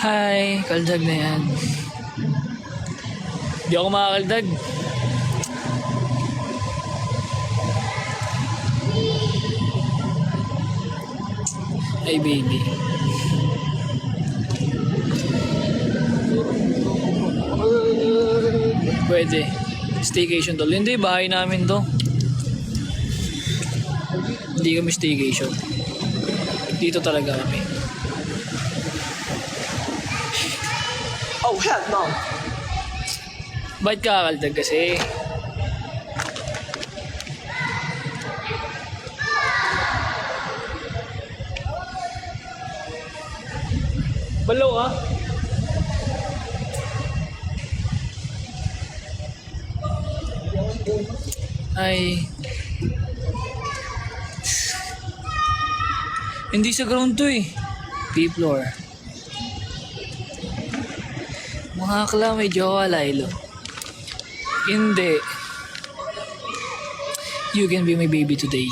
Hi, kaldag na yan. Di ako makakaldag. Ay, baby. Pwede. Staycation to. Hindi, bahay namin to. Hindi kami staycation. Dito talaga kami. Oh, hell no. Ba't kakaldag kasi? Balaw ka? Ay. Hindi sa ground to eh. B-floor. Mga akla may jowa, Lilo. Hindi. You can be my baby today.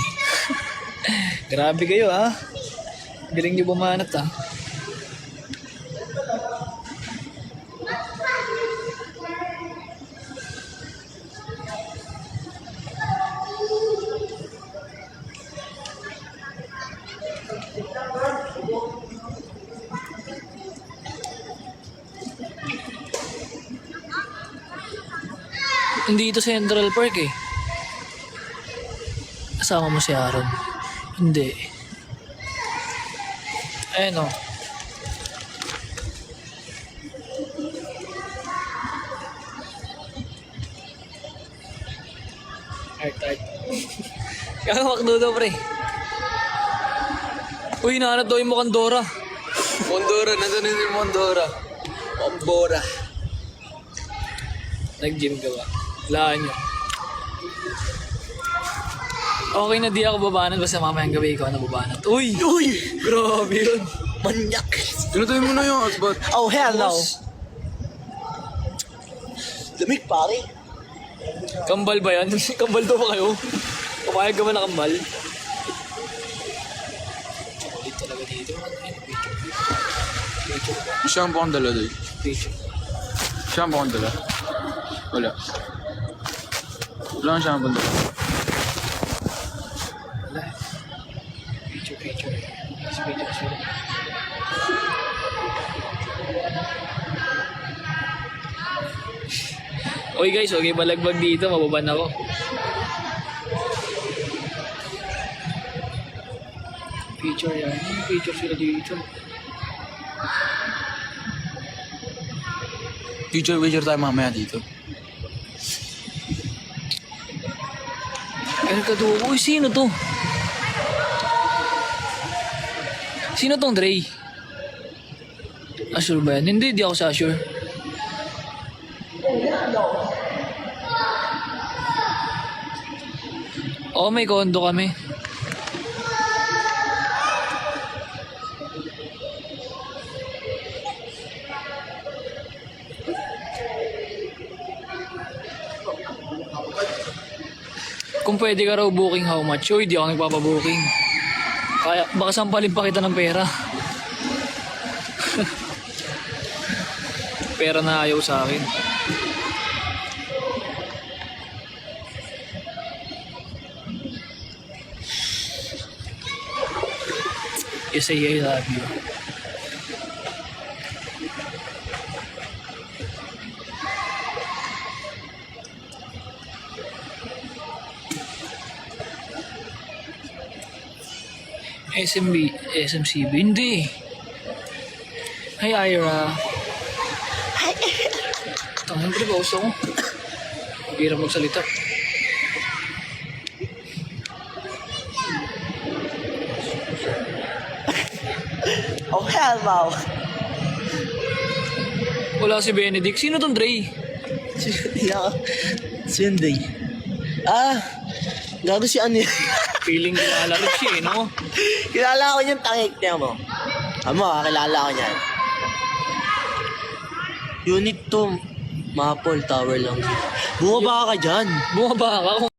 Grabe kayo ha. Galing niyo bumanat ha. Hindi ito Central Park eh. Kasama mo si Aaron. Hindi. Ayan o. Art. Kakawak dodo pre. Uy, nahanap daw yung Mondora. Mondora, nandun na yung Mondora. Mombora. Nag-gym ka ba? Laan nyo. Okay na di ako babanat basta mamayang gabi ko na babanat. Uy! Grabe yun. Manyak. Tinutuloy mo na yung hotspot. Oh, hell no. Boss, Lamig, pare. kambal ba yan? Kambal daw ba kayo? Papayag ka ba na kambal? Ulit talaga dito. Picture. Shampoo kang dala doy. Picture. Shampoo kang dala. Wala. Wala kang shampoo dala. Wala. Picture. Picture. Oy guys, okay balagbag dito, mababan ako. Picture yan. Picture sila dito. Picture tayo mamaya dito. El Caduco. Uy, sino to? Sino tong Dre? Assure ba yan? Hindi, di ako sa Assure. Oo, may kondo kami. Kung pwede ka raw booking, how much? Uy, di ako nagpapabooking. Kaya, baka sampalin pa kita ng pera. Pera na ayaw sa akin. You say I love you. SMCB, hindi. Hi, Ira. Hi. Tangan ko, pauso ko. Hirap magsalita. Oh, hell no. Wala si Benedict. Sino tong Dre? Sunday. Gago si ano yun. Feeling kilala rin siya eh, no? Kilala ko yung tangik niya mo. Kilala ko niyan. Unit 2, Maple Tower lang. Bumaba ka dyan. Bumaba ka.